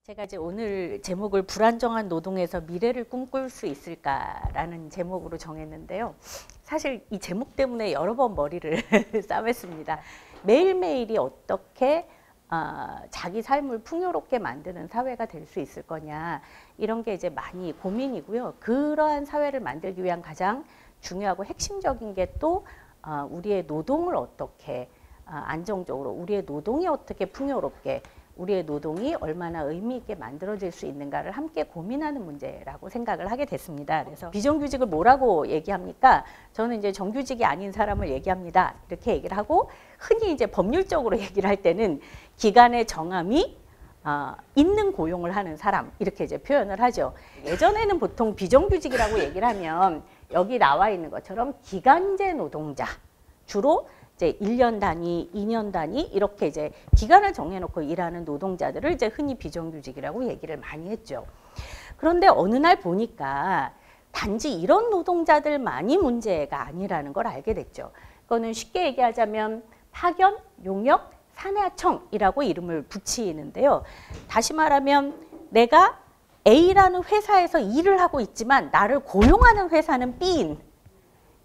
제가 이제 오늘 제목을 불안정한 노동에서 미래를 꿈꿀 수 있을까라는 제목으로 정했는데요. 사실 이 제목 때문에 여러 번 머리를 싸맸습니다. 매일매일이 어떻게 자기 삶을 풍요롭게 만드는 사회가 될 수 있을 거냐, 이런 게 이제 많이 고민이고요. 그러한 사회를 만들기 위한 가장 중요하고 핵심적인 게 또 우리의 노동을 어떻게 안정적으로, 우리의 노동이 어떻게 풍요롭게, 우리의 노동이 얼마나 의미 있게 만들어질 수 있는가를 함께 고민하는 문제라고 생각을 하게 됐습니다. 그래서 비정규직을 뭐라고 얘기합니까? 저는 이제 정규직이 아닌 사람을 얘기합니다. 이렇게 얘기를 하고, 흔히 이제 법률적으로 얘기를 할 때는 기간의 정함이 있는 고용을 하는 사람, 이렇게 이제 표현을 하죠. 예전에는 보통 비정규직이라고 얘기를 하면 여기 나와 있는 것처럼 기간제 노동자, 주로 이제 1년 단위, 2년 단위 이렇게 이제 기간을 정해놓고 일하는 노동자들을 이제 흔히 비정규직이라고 얘기를 많이 했죠. 그런데 어느 날 보니까 단지 이런 노동자들만이 문제가 아니라는 걸 알게 됐죠. 그거는 쉽게 얘기하자면 파견, 용역, 산하청이라고 이름을 붙이는데요. 다시 말하면 내가 A라는 회사에서 일을 하고 있지만 나를 고용하는 회사는 B인,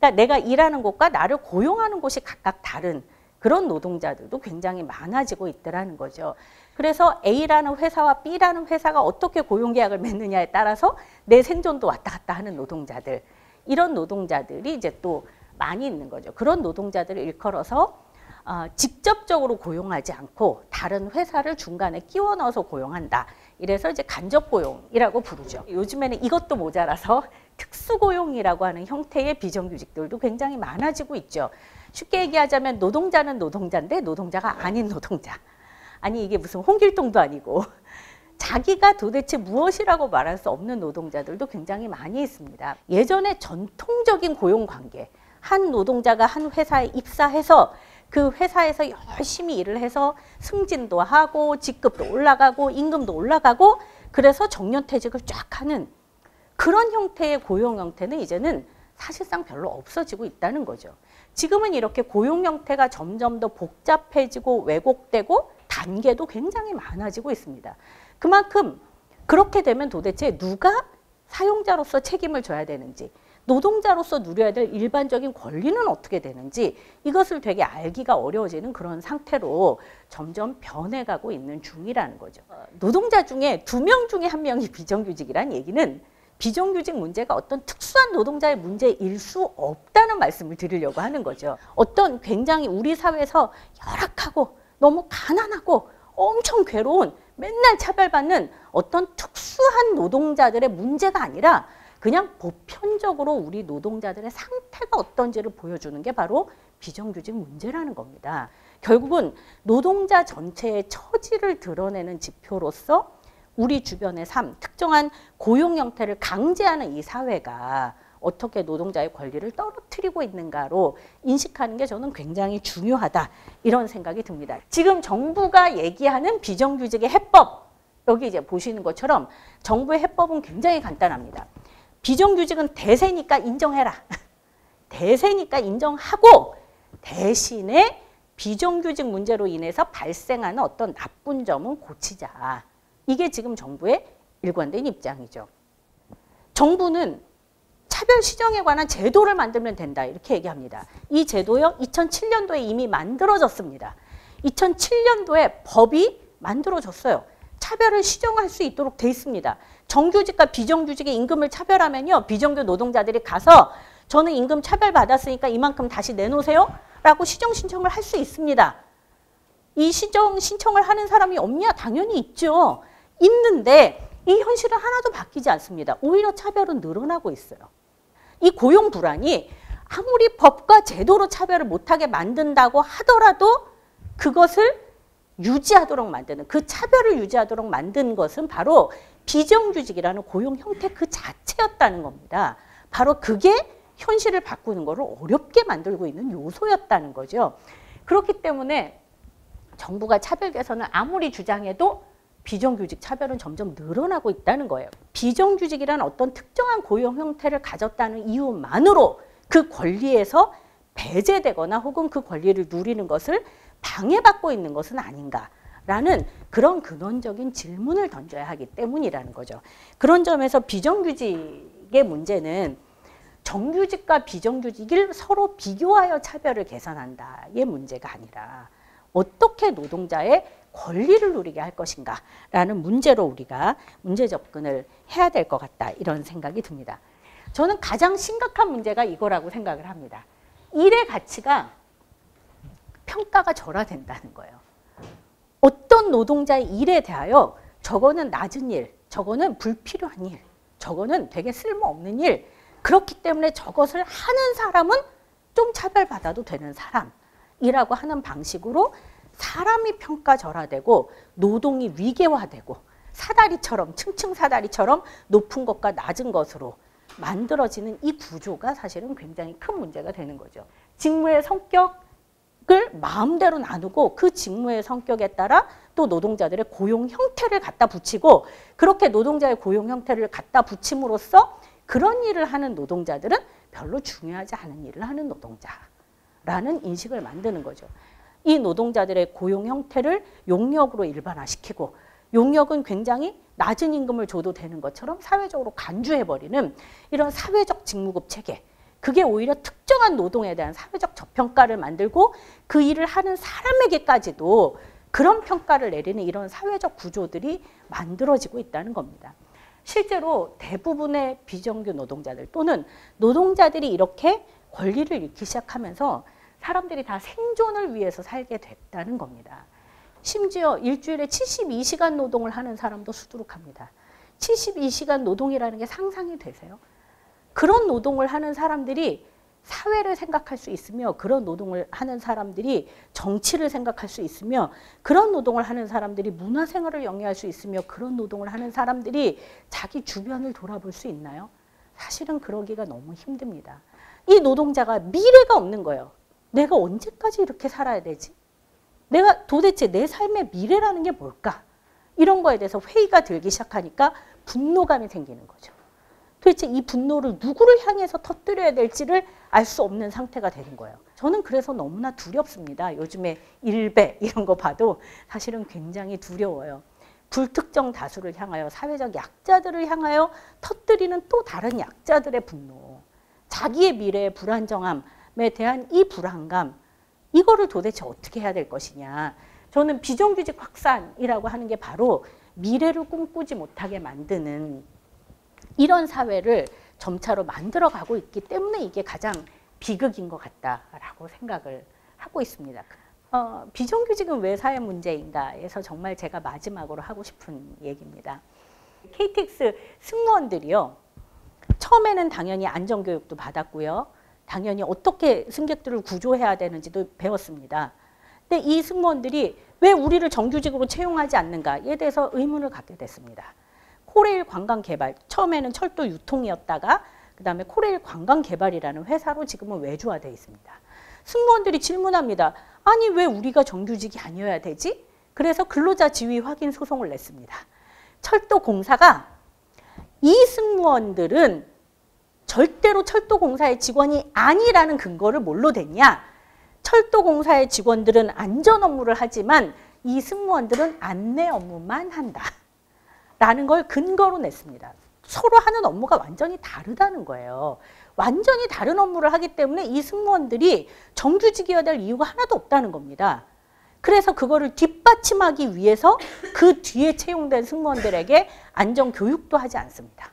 그러니까 내가 일하는 곳과 나를 고용하는 곳이 각각 다른 그런 노동자들도 굉장히 많아지고 있더라는 거죠. 그래서 A라는 회사와 B라는 회사가 어떻게 고용계약을 맺느냐에 따라서 내 생존도 왔다 갔다 하는 노동자들, 이런 노동자들이 이제 또 많이 있는 거죠. 그런 노동자들을 일컬어서 직접적으로 고용하지 않고 다른 회사를 중간에 끼워 넣어서 고용한다. 이래서 이제 간접고용이라고 부르죠. 요즘에는 이것도 모자라서 특수고용이라고 하는 형태의 비정규직들도 굉장히 많아지고 있죠. 쉽게 얘기하자면 노동자는 노동자인데 노동자가 아닌 노동자. 아니 이게 무슨 홍길동도 아니고 자기가 도대체 무엇이라고 말할 수 없는 노동자들도 굉장히 많이 있습니다. 예전에 전통적인 고용관계, 한 노동자가 한 회사에 입사해서 그 회사에서 열심히 일을 해서 승진도 하고 직급도 올라가고 임금도 올라가고 그래서 정년퇴직을 쫙 하는 그런 형태의 고용 형태는 이제는 사실상 별로 없어지고 있다는 거죠. 지금은 이렇게 고용 형태가 점점 더 복잡해지고 왜곡되고 단계도 굉장히 많아지고 있습니다. 그만큼 그렇게 되면 도대체 누가 사용자로서 책임을 져야 되는지, 노동자로서 누려야 될 일반적인 권리는 어떻게 되는지 이것을 되게 알기가 어려워지는 그런 상태로 점점 변해가고 있는 중이라는 거죠. 노동자 중에 2명 중에 1명이 비정규직이란 얘기는 비정규직 문제가 어떤 특수한 노동자의 문제일 수 없다는 말씀을 드리려고 하는 거죠. 어떤 굉장히 우리 사회에서 열악하고 너무 가난하고 엄청 괴로운, 맨날 차별받는 어떤 특수한 노동자들의 문제가 아니라 그냥 보편적으로 우리 노동자들의 상태가 어떤지를 보여주는 게 바로 비정규직 문제라는 겁니다. 결국은 노동자 전체의 처지를 드러내는 지표로서 우리 주변의 삶, 특정한 고용 형태를 강제하는 이 사회가 어떻게 노동자의 권리를 떨어뜨리고 있는가로 인식하는 게 저는 굉장히 중요하다, 이런 생각이 듭니다. 지금 정부가 얘기하는 비정규직의 해법, 여기 이제 보시는 것처럼 정부의 해법은 굉장히 간단합니다. 비정규직은 대세니까 인정해라. 대세니까 인정하고 대신에 비정규직 문제로 인해서 발생하는 어떤 나쁜 점은 고치자. 이게 지금 정부의 일관된 입장이죠. 정부는 차별 시정에 관한 제도를 만들면 된다, 이렇게 얘기합니다. 이 제도요, 2007년도에 이미 만들어졌습니다. 2007년도에 법이 만들어졌어요. 차별을 시정할 수 있도록 돼 있습니다. 정규직과 비정규직의 임금을 차별하면요, 비정규 노동자들이 가서 저는 임금 차별 받았으니까 이만큼 다시 내놓으세요 라고 시정 신청을 할 수 있습니다. 이 시정 신청을 하는 사람이 없냐? 당연히 있죠. 있는데 이 현실은 하나도 바뀌지 않습니다. 오히려 차별은 늘어나고 있어요. 이 고용 불안이 아무리 법과 제도로 차별을 못하게 만든다고 하더라도 그것을 유지하도록 만드는, 그 차별을 유지하도록 만든 것은 바로 비정규직이라는 고용 형태 그 자체였다는 겁니다. 바로 그게 현실을 바꾸는 것을 어렵게 만들고 있는 요소였다는 거죠. 그렇기 때문에 정부가 차별 개선을 아무리 주장해도 비정규직 차별은 점점 늘어나고 있다는 거예요. 비정규직이란 어떤 특정한 고용 형태를 가졌다는 이유만으로 그 권리에서 배제되거나 혹은 그 권리를 누리는 것을 방해받고 있는 것은 아닌가. 라는 그런 근원적인 질문을 던져야 하기 때문이라는 거죠. 그런 점에서 비정규직의 문제는 정규직과 비정규직을 서로 비교하여 차별을 개선한다의 문제가 아니라 어떻게 노동자의 권리를 누리게 할 것인가 라는 문제로 우리가 문제 접근을 해야 될 것 같다, 이런 생각이 듭니다. 저는 가장 심각한 문제가 이거라고 생각을 합니다. 일의 가치가 평가가 절하된다는 거예요. 어떤 노동자의 일에 대하여 저거는 낮은 일, 저거는 불필요한 일, 저거는 되게 쓸모없는 일, 그렇기 때문에 저것을 하는 사람은 좀 차별받아도 되는 사람이라고 하는 방식으로 사람이 평가절하되고 노동이 위계화되고 사다리처럼, 층층 사다리처럼 높은 것과 낮은 것으로 만들어지는 이 구조가 사실은 굉장히 큰 문제가 되는 거죠. 직무의 성격을 마음대로 나누고 그 직무의 성격에 따라 또 노동자들의 고용 형태를 갖다 붙이고, 그렇게 노동자의 고용 형태를 갖다 붙임으로써 그런 일을 하는 노동자들은 별로 중요하지 않은 일을 하는 노동자라는 인식을 만드는 거죠. 이 노동자들의 고용 형태를 용역으로 일반화시키고, 용역은 굉장히 낮은 임금을 줘도 되는 것처럼 사회적으로 간주해버리는 이런 사회적 직무급 체계, 그게 오히려 특정한 노동에 대한 사회적 저평가를 만들고 그 일을 하는 사람에게까지도 그런 평가를 내리는 이런 사회적 구조들이 만들어지고 있다는 겁니다. 실제로 대부분의 비정규 노동자들 또는 노동자들이 이렇게 권리를 잃기 시작하면서 사람들이 다 생존을 위해서 살게 됐다는 겁니다. 심지어 일주일에 72시간 노동을 하는 사람도 수두룩합니다. 72시간 노동이라는 게 상상이 되세요? 그런 노동을 하는 사람들이 사회를 생각할 수 있으며, 그런 노동을 하는 사람들이 정치를 생각할 수 있으며, 그런 노동을 하는 사람들이 문화생활을 영위할 수 있으며, 그런 노동을 하는 사람들이 자기 주변을 돌아볼 수 있나요? 사실은 그러기가 너무 힘듭니다. 이 노동자가 미래가 없는 거예요. 내가 언제까지 이렇게 살아야 되지? 내가 도대체 내 삶의 미래라는 게 뭘까? 이런 거에 대해서 회의가 들기 시작하니까 분노감이 생기는 거죠. 도대체 이 분노를 누구를 향해서 터뜨려야 될지를 알 수 없는 상태가 되는 거예요. 저는 그래서 너무나 두렵습니다. 요즘에 일배 이런 거 봐도 사실은 굉장히 두려워요. 불특정 다수를 향하여, 사회적 약자들을 향하여 터뜨리는 또 다른 약자들의 분노, 자기의 미래의 불안정함에 대한 이 불안감, 이거를 도대체 어떻게 해야 될 것이냐. 저는 비정규직 확산이라고 하는 게 바로 미래를 꿈꾸지 못하게 만드는 이런 사회를 점차로 만들어가고 있기 때문에 이게 가장 비극인 것 같다라고 생각을 하고 있습니다. 비정규직은 왜 사회 문제인가에서 정말 제가 마지막으로 하고 싶은 얘기입니다. KTX 승무원들이요, 처음에는 당연히 안전교육도 받았고요, 당연히 어떻게 승객들을 구조해야 되는지도 배웠습니다. 근데 이 승무원들이 왜 우리를 정규직으로 채용하지 않는가에 대해서 의문을 갖게 됐습니다. 코레일 관광개발, 처음에는 철도 유통이었다가 그 다음에 코레일 관광개발이라는 회사로 지금은 외주화되어 있습니다. 승무원들이 질문합니다. 아니 왜 우리가 정규직이 아니어야 되지? 그래서 근로자 지위 확인 소송을 냈습니다. 철도공사가 이 승무원들은 절대로 철도공사의 직원이 아니라는 근거를 뭘로 댔냐? 철도공사의 직원들은 안전 업무를 하지만 이 승무원들은 안내 업무만 한다 라는 걸 근거로 냈습니다. 서로 하는 업무가 완전히 다르다는 거예요. 완전히 다른 업무를 하기 때문에 이 승무원들이 정규직이어야 될 이유가 하나도 없다는 겁니다. 그래서 그거를 뒷받침하기 위해서 그 뒤에 채용된 승무원들에게 안전교육도 하지 않습니다.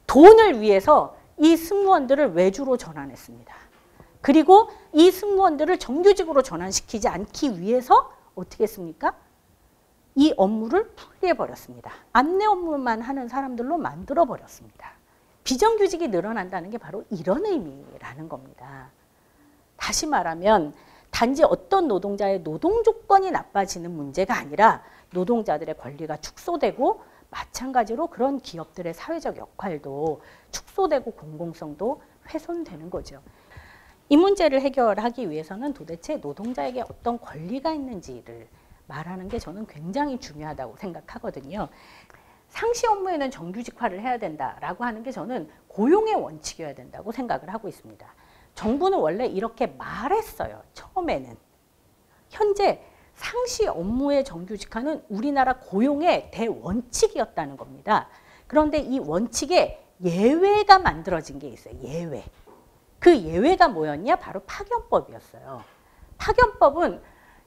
돈을 위해서 이 승무원들을 외주로 전환했습니다. 그리고 이 승무원들을 정규직으로 전환시키지 않기 위해서 어떻게 했습니까? 이 업무를 분리해버렸습니다. 안내 업무만 하는 사람들로 만들어버렸습니다. 비정규직이 늘어난다는 게 바로 이런 의미라는 겁니다. 다시 말하면 단지 어떤 노동자의 노동 조건이 나빠지는 문제가 아니라 노동자들의 권리가 축소되고, 마찬가지로 그런 기업들의 사회적 역할도 축소되고 공공성도 훼손되는 거죠. 이 문제를 해결하기 위해서는 도대체 노동자에게 어떤 권리가 있는지를 말하는 게 저는 굉장히 중요하다고 생각하거든요. 상시 업무에는 정규직화를 해야 된다라고 하는 게 저는 고용의 원칙이어야 된다고 생각을 하고 있습니다. 정부는 원래 이렇게 말했어요. 처음에는. 현재 상시 업무의 정규직화는 우리나라 고용의 대원칙이었다는 겁니다. 그런데 이 원칙에 예외가 만들어진 게 있어요. 예외. 그 예외가 뭐였냐? 바로 파견법이었어요. 파견법은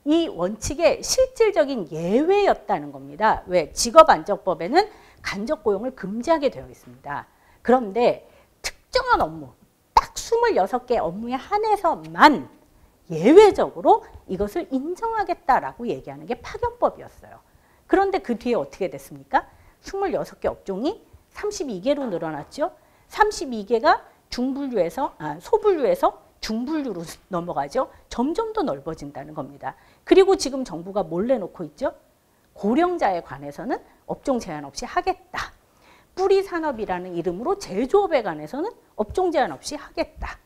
이 원칙의 실질적인 예외였다는 겁니다. 왜? 직업안정법에는 간접고용을 금지하게 되어 있습니다. 그런데 특정한 업무, 딱 26개 업무에 한해서만 예외적으로 이것을 인정하겠다라고 얘기하는 게 파견법이었어요. 그런데 그 뒤에 어떻게 됐습니까? 26개 업종이 32개로 늘어났죠. 32개가 소분류에서 중분류로 넘어가죠. 점점 더 넓어진다는 겁니다. 그리고 지금 정부가 뭘 내놓고 있죠? 고령자에 관해서는 업종 제한 없이 하겠다. 뿌리산업이라는 이름으로 제조업에 관해서는 업종 제한 없이 하겠다.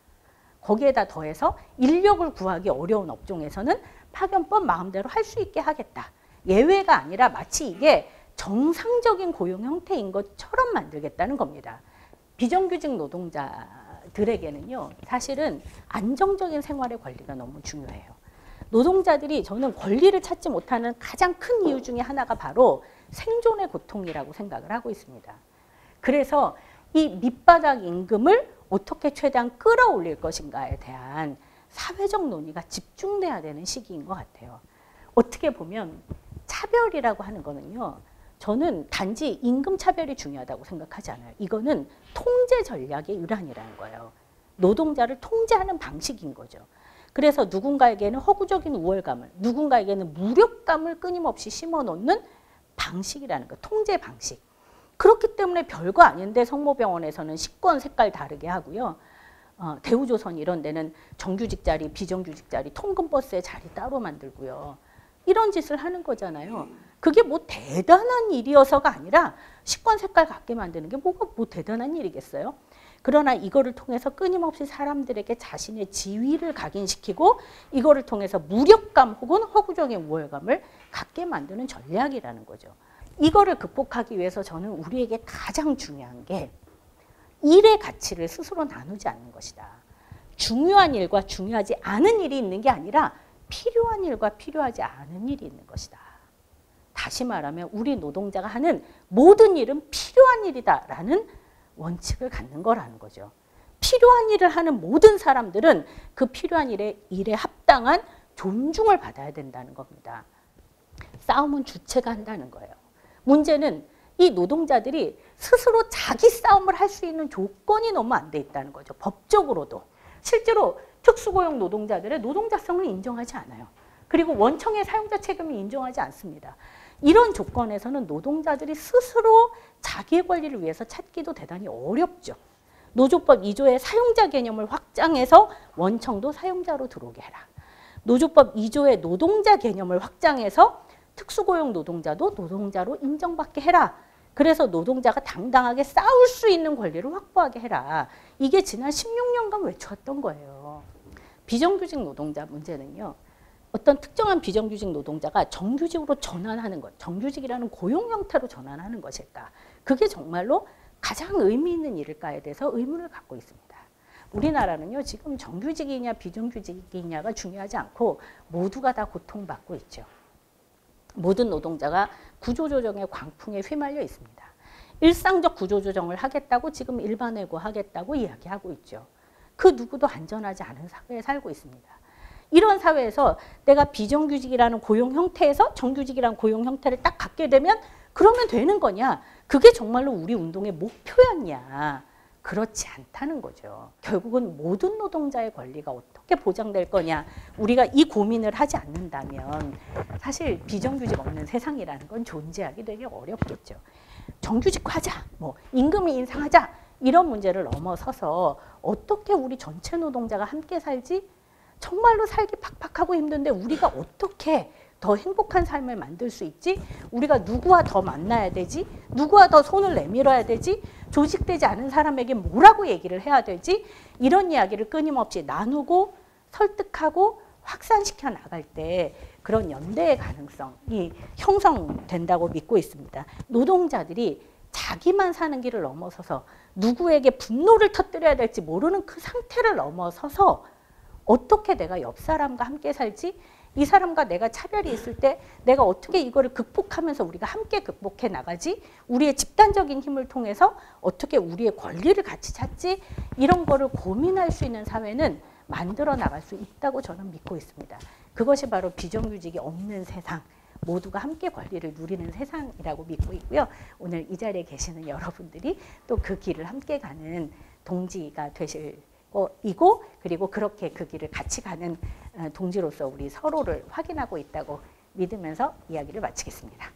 거기에다 더해서 인력을 구하기 어려운 업종에서는 파견법 마음대로 할 수 있게 하겠다. 예외가 아니라 마치 이게 정상적인 고용 형태인 것처럼 만들겠다는 겁니다. 비정규직 노동자들에게는요, 사실은 안정적인 생활의 권리가 너무 중요해요. 노동자들이 저는 권리를 찾지 못하는 가장 큰 이유 중에 하나가 바로 생존의 고통이라고 생각을 하고 있습니다. 그래서 이 밑바닥 임금을 어떻게 최대한 끌어올릴 것인가에 대한 사회적 논의가 집중돼야 되는 시기인 것 같아요. 어떻게 보면 차별이라고 하는 거는요, 저는 단지 임금 차별이 중요하다고 생각하지 않아요. 이거는 통제 전략의 일환이라는 거예요. 노동자를 통제하는 방식인 거죠. 그래서 누군가에게는 허구적인 우월감을, 누군가에게는 무력감을 끊임없이 심어놓는 방식이라는 거, 통제 방식. 그렇기 때문에 별거 아닌데 성모병원에서는 식권 색깔 다르게 하고요. 대우조선 이런 데는 정규직 자리, 비정규직 자리, 통근버스에 자리 따로 만들고요. 이런 짓을 하는 거잖아요. 그게 뭐 대단한 일이어서가 아니라 식권 색깔 같게 만드는 게 뭐가 뭐 대단한 일이겠어요? 그러나 이거를 통해서 끊임없이 사람들에게 자신의 지위를 각인시키고 이거를 통해서 무력감 혹은 허구적인 우월감을 갖게 만드는 전략이라는 거죠. 이거를 극복하기 위해서 저는 우리에게 가장 중요한 게 일의 가치를 스스로 나누지 않는 것이다. 중요한 일과 중요하지 않은 일이 있는 게 아니라 필요한 일과 필요하지 않은 일이 있는 것이다. 다시 말하면 우리 노동자가 하는 모든 일은 필요한 일이다라는 원칙을 갖는 거라는 거죠. 필요한 일을 하는 모든 사람들은 그 필요한 일에 합당한 존중을 받아야 된다는 겁니다. 싸움은 주체가 한다는 거예요. 문제는 이 노동자들이 스스로 자기 싸움을 할 수 있는 조건이 너무 안 돼 있다는 거죠. 법적으로도. 실제로 특수고용 노동자들의 노동자성을 인정하지 않아요. 그리고 원청의 사용자 책임을 인정하지 않습니다. 이런 조건에서는 노동자들이 스스로 자기의 권리를 위해서 찾기도 대단히 어렵죠. 노조법 2조의 사용자 개념을 확장해서 원청도 사용자로 들어오게 해라. 노조법 2조의 노동자 개념을 확장해서 특수고용 노동자도 노동자로 인정받게 해라. 그래서 노동자가 당당하게 싸울 수 있는 권리를 확보하게 해라. 이게 지난 16년간 외쳐왔던 거예요. 비정규직 노동자 문제는요. 어떤 특정한 비정규직 노동자가 정규직으로 전환하는 것, 정규직이라는 고용 형태로 전환하는 것일까? 그게 정말로 가장 의미 있는 일일까에 대해서 의문을 갖고 있습니다. 우리나라는요, 지금 정규직이냐 비정규직이냐가 중요하지 않고 모두가 다 고통받고 있죠. 모든 노동자가 구조조정의 광풍에 휘말려 있습니다. 일상적 구조조정을 하겠다고 지금 일반해고 하겠다고 이야기하고 있죠. 그 누구도 안전하지 않은 사회에 살고 있습니다. 이런 사회에서 내가 비정규직이라는 고용 형태에서 정규직이라는 고용 형태를 딱 갖게 되면 그러면 되는 거냐? 그게 정말로 우리 운동의 목표였냐? 그렇지 않다는 거죠. 결국은 모든 노동자의 권리가 어떻게 보장될 거냐? 우리가 이 고민을 하지 않는다면 사실 비정규직 없는 세상이라는 건 존재하기 되게 어렵겠죠. 정규직화하자, 뭐 임금을 인상하자 이런 문제를 넘어서서 어떻게 우리 전체 노동자가 함께 살지? 정말로 살기 팍팍하고 힘든데 우리가 어떻게 더 행복한 삶을 만들 수 있지? 우리가 누구와 더 만나야 되지? 누구와 더 손을 내밀어야 되지? 조직되지 않은 사람에게 뭐라고 얘기를 해야 되지? 이런 이야기를 끊임없이 나누고 설득하고 확산시켜 나갈 때 그런 연대의 가능성이 형성된다고 믿고 있습니다. 노동자들이 자기만 사는 길을 넘어서서 누구에게 분노를 터뜨려야 될지 모르는 그 상태를 넘어서서 어떻게 내가 옆 사람과 함께 살지? 이 사람과 내가 차별이 있을 때 내가 어떻게 이거를 극복하면서 우리가 함께 극복해 나가지? 우리의 집단적인 힘을 통해서 어떻게 우리의 권리를 같이 찾지? 이런 거를 고민할 수 있는 사회는 만들어 나갈 수 있다고 저는 믿고 있습니다. 그것이 바로 비정규직이 없는 세상, 모두가 함께 권리를 누리는 세상이라고 믿고 있고요. 오늘 이 자리에 계시는 여러분들이 또 그 길을 함께 가는 동지가 되실 이고 그리고 그렇게 그 길을 같이 가는 동지로서 우리 서로를 확인하고 있다고 믿으면서 이야기를 마치겠습니다.